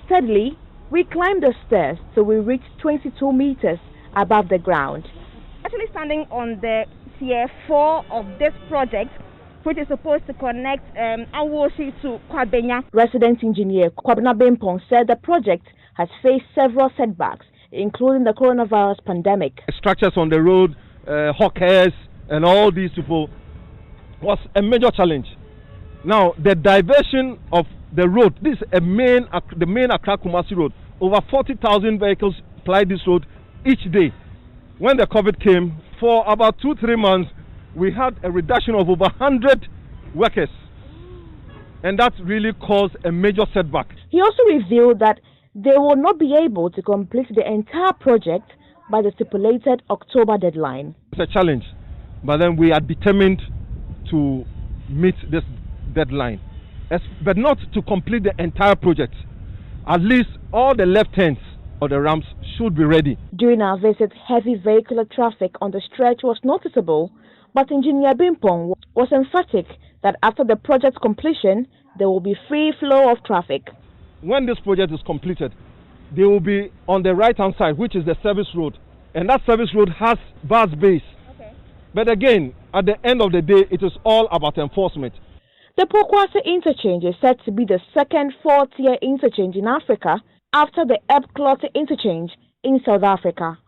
Steadily, we climbed the stairs till we reached 22 meters above the ground. Actually standing on the tier 4 of this project, which is supposed to connect Awoshi to Kwabenya. Resident engineer Kwabena Bimpong said the project has faced several setbacks, including the coronavirus pandemic. Structures on the road, hawkers, and all these people was a major challenge. Now, the diversion of the road, this is the main Accra-Kumasi road. Over 40,000 vehicles ply this road each day. When the COVID came, for about 2-3 months, we had a reduction of over 100 workers. And that really caused a major setback. He also revealed that they will not be able to complete the entire project by the stipulated October deadline. It's a challenge, but then we are determined to meet this deadline, but not to complete the entire project. At least all the left hands of the ramps should be ready. During our visit, heavy vehicular traffic on the stretch was noticeable, but Engineer Bimpong was emphatic that after the project's completion, there will be free flow of traffic. When this project is completed, they will be on the right-hand side, which is the service road, and that service road has bus bays. Okay. But again, at the end of the day, it is all about enforcement. The Pokwasi interchange is said to be the second 4-tier interchange in Africa after the Epclote interchange in South Africa.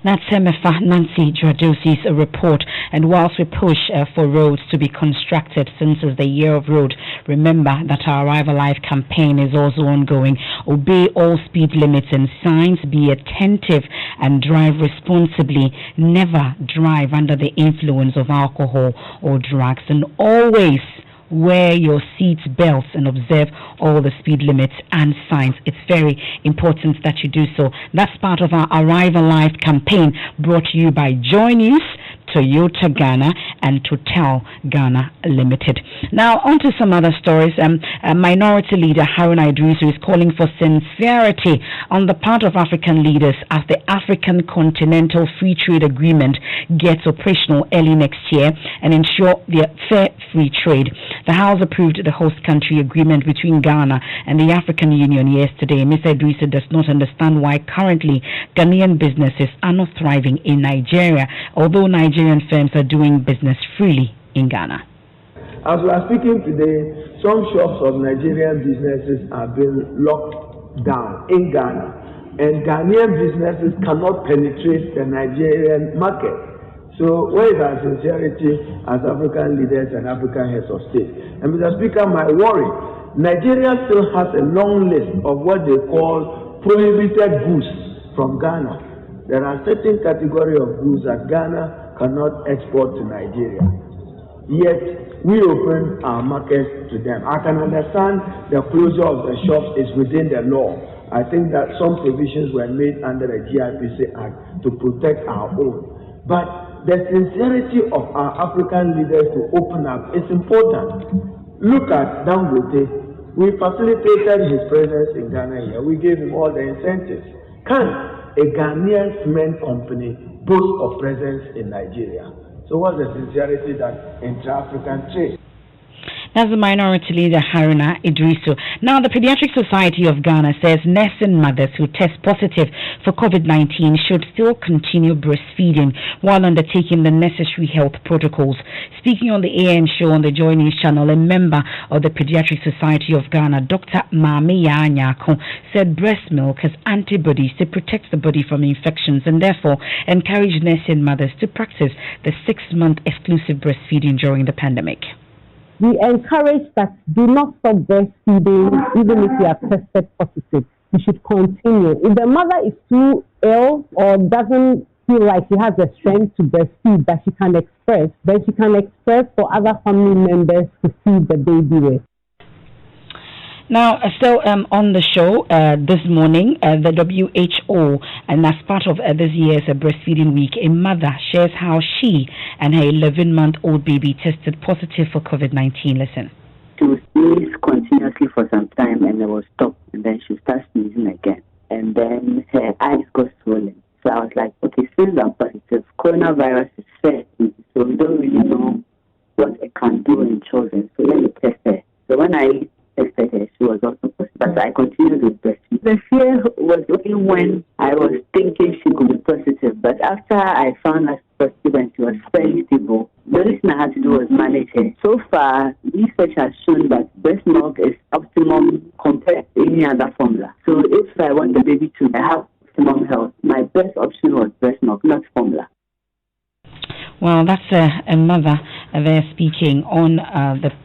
That's Emefa Nancy Dradosi's report. And whilst we push for roads to be constructed since it's the year of road, remember that our Arrive Alive campaign is also ongoing. Obey all speed limits and signs, be attentive and drive responsibly. Never drive under the influence of alcohol or drugs, and always wear your seat belts and observe all the speed limits and signs. It's very important that you do so. That's part of our Arrive Alive campaign, brought to you by Joy News, Toyota Ghana, and Total Ghana Limited. Now, on to some other stories. Minority leader Haruna Idrisu is calling for sincerity on the part of African leaders as the African Continental Free Trade Agreement gets operational early next year and ensure the fair free trade. The House approved the host country agreement between Ghana and the African Union yesterday. Mr. Idrisu does not understand why currently Ghanaian businesses are not thriving in Nigeria, although Nigerian firms are doing business freely in Ghana. As we are speaking today, some shops of Nigerian businesses have been locked down in Ghana, and Ghanaian businesses cannot penetrate the Nigerian market. So where is our sincerity as African leaders and African heads of state? And Mr. Speaker, my worry, Nigeria still has a long list of what they call prohibited goods from Ghana. There are certain categories of goods that Ghana cannot export to Nigeria. Yet we open our markets to them. I can understand the closure of the shops is within the law. I think that some provisions were made under the GIPC Act to protect our own. But the sincerity of our African leaders to open up is important. Look at Dangote. We facilitated his presence in Ghana here. We gave him all the incentives. Can a Ghanaian cement company boast of presence in Nigeria? So what's the sincerity that intra-African trade? That's the minority leader Haruna Idrisu. Now, the Pediatric Society of Ghana says nursing mothers who test positive for COVID-19 should still continue breastfeeding while undertaking the necessary health protocols. Speaking on the AM show on the Joy News channel, a member of the Pediatric Society of Ghana, Dr. Mame Yanyako, said breast milk has antibodies to protect the body from infections and therefore encourage nursing mothers to practice the 6-month exclusive breastfeeding during the pandemic. We encourage that do not stop breastfeeding even if you are tested positive. You should continue. If the mother is too ill or doesn't feel like she has the strength to breastfeed that she can express, then she can express for other family members to feed the baby with. Now, still on the show this morning, the WHO, and as part of this year's breastfeeding week, a mother shares how she and her 11-month-old baby tested positive for COVID-19. Listen. She would sneeze continuously for some time and it will stop, and then she starts sneezing again. And then her eyes got swollen. So I was like, okay, since I'm positive, coronavirus is fair, so we don't really know what it can do in children. So let me test her. So when I tested her, she was also positive, but I continued with breastfeeding. The fear was only when I was thinking she could be positive, but after I found her positive and she was fairly stable, the only thing I had to do was manage her. So far, research has shown that breast milk is optimum compared to any other formula. So if I want the baby to have optimum health, my best option was breast milk, not formula. Well, that's a mother there speaking on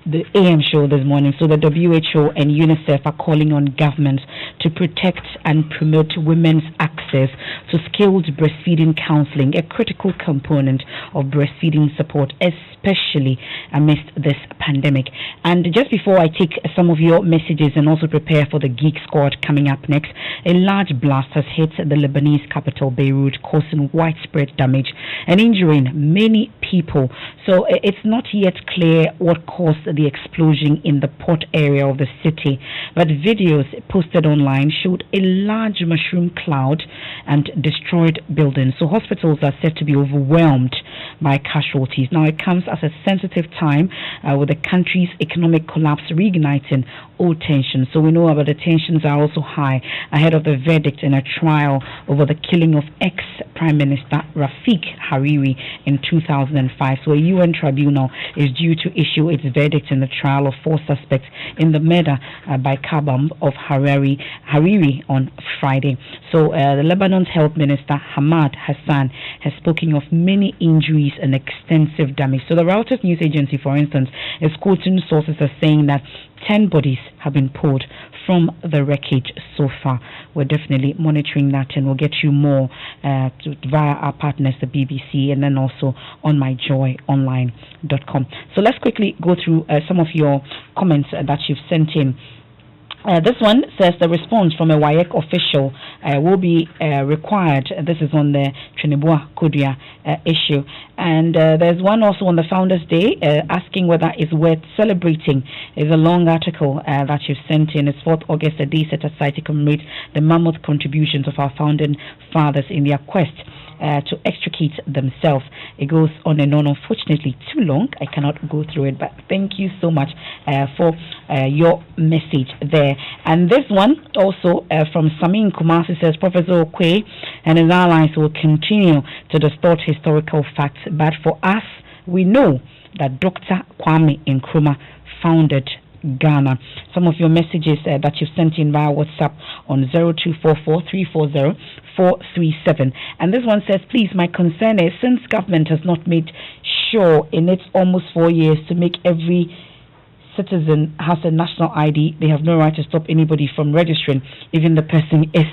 the AM show this morning. So the WHO and UNICEF are calling on governments to protect and promote women's access to skilled breastfeeding counseling, a critical component of breastfeeding support, especially amidst this pandemic. And just before I take some of your messages and also prepare for the Geek Squad coming up next, a large blast has hit the Lebanese capital, Beirut, causing widespread damage and injuring many people. So it's not yet clear what caused the explosion in the port area of the city, but videos posted online showed a large mushroom cloud and destroyed buildings. So hospitals are said to be overwhelmed by casualties. Now it comes as a sensitive time with the country's economic collapse reigniting old tensions. So we know about the tensions are also high ahead of the verdict in a trial over the killing of ex-Prime Minister Rafik Hariri in 2005. So a UN tribunal is due to issue its verdict in the trial of 4 suspects in the murder by car bomb of Hariri on Friday. So the Lebanon's health minister Hamad Hassan has spoken of many injuries and extensive damage. So the Reuters news agency, for instance, is quoting sources as saying that 10 bodies have been pulled from the wreckage so far. We're definitely monitoring that, and we'll get you more via our partners, the BBC, and then also on myjoyonline.com. So let's quickly go through some of your comments that you've sent in. This one says the response from a WAEC official will be required. This is on the Trinibua Kodria issue. And there's one also on the Founders Day asking whether it's worth celebrating. It's a long article that you've sent in. It's 4th August, a day set aside to commemorate the mammoth contributions of our founding fathers in their quest to extricate themselves. It goes on and on. Unfortunately, too long. I cannot go through it, but thank you so much for your message there. And this one also from Samin Kumasi says Professor Okwe and his allies will continue to distort historical facts, but for us, we know that Dr. Kwame Nkrumah founded Ghana. Some of your messages that you've sent in via WhatsApp on 0244-340-437. And this one says, please, my concern is since government has not made sure in its almost 4 years to make every citizen has a national ID, they have no right to stop anybody from registering, even the person is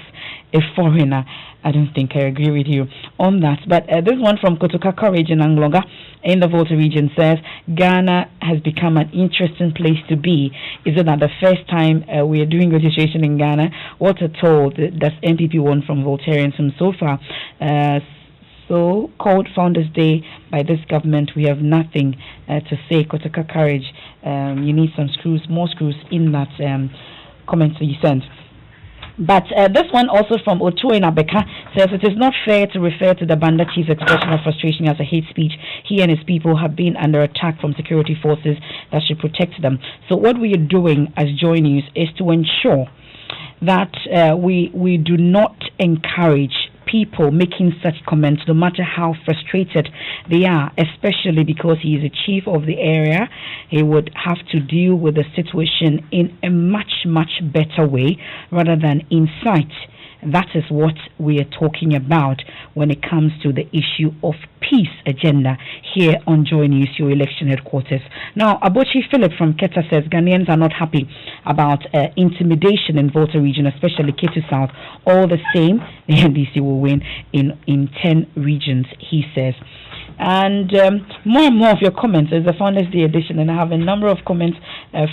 a foreigner. I don't think I agree with you on that. But this one from Kotokaka region, Anglonga, in the Volta region says, Ghana has become an interesting place to be. Is it not the first time we are doing registration in Ghana? What a toll does MPP want from Voltarians from so far? So-called Founders Day by this government, we have nothing to say. Kotaka Courage, you need some screws, more screws in that comment that you sent. But this one also from Otuo in Abeka says it is not fair to refer to the Banda chief's expression of frustration as a hate speech. He and his people have been under attack from security forces that should protect them. So what we are doing as Joy News is to ensure that we do not encourage people making such comments, no matter how frustrated they are, especially because he is a chief of the area. He would have to deal with the situation in a much, much better way rather than incite. That is what we are talking about when it comes to the issue of peace agenda here on Joy News, your election headquarters. Now, Abochi Philip from Keta says Ghanaians are not happy about intimidation in Volta region, especially Ketu South. All the same, the NDC will win in 10 regions, he says. And more of your comments is the Founders Day edition, and I have a number of comments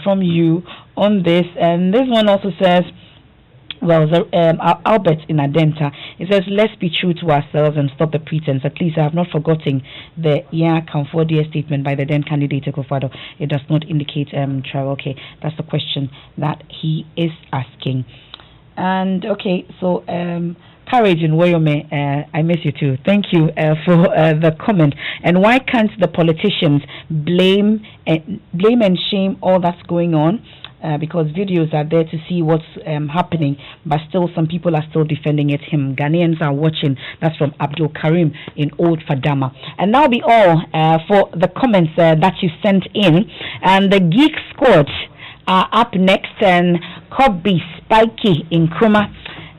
from you on this. And this one also says, well, Albert in Adenta, it says, let's be true to ourselves and stop the pretense. At least I have not forgotten the Kamfordia statement by the then candidate Ekofado. It does not indicate travel. Okay, that's the question that he is asking. And okay, so Courage in Woyome, I miss you too. Thank you for the comment. And why can't the politicians blame and shame all that's going on? Because videos are there to see what's happening, but still some people are still defending it. Ghanaians are watching. That's from Abdul Karim in Old Fadama. And that'll be all for the comments that you sent in. And the Geek Squad are up next, and Kobe, Spikey, Nkrumah,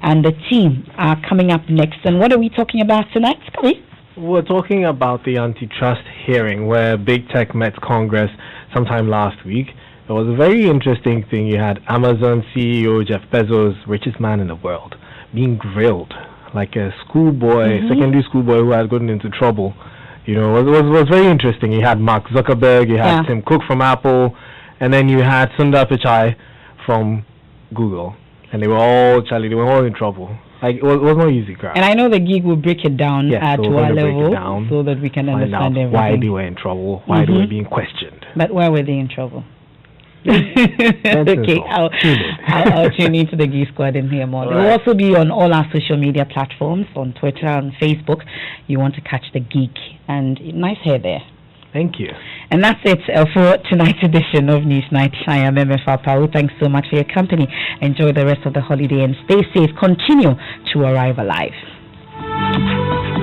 and the team are coming up next. And what are we talking about tonight, Kobe? We're talking about the antitrust hearing where Big Tech met Congress sometime last week. It was a very interesting thing. You had Amazon CEO Jeff Bezos, richest man in the world, being grilled like a schoolboy, secondary schoolboy who had gotten into trouble. You know, it was very interesting. You had Mark Zuckerberg, you had Tim Cook from Apple, and then you had Sundar Pichai from Google. And they were all in trouble. Like, it was not easy, crap. And I know the Geek will break it down to our level so that we can understand everything. Why they were in trouble, why they were being questioned. But why were they in trouble? Okay, I'll tune into the Geek Squad and hear more. They will also be on all our social media platforms, on Twitter and Facebook. You want to catch the Geek, and nice hair there. Thank you. And that's it for tonight's edition of News Night. I am Emefa Apawu. Thanks so much for your company. Enjoy the rest of the holiday and stay safe. Continue to arrive alive.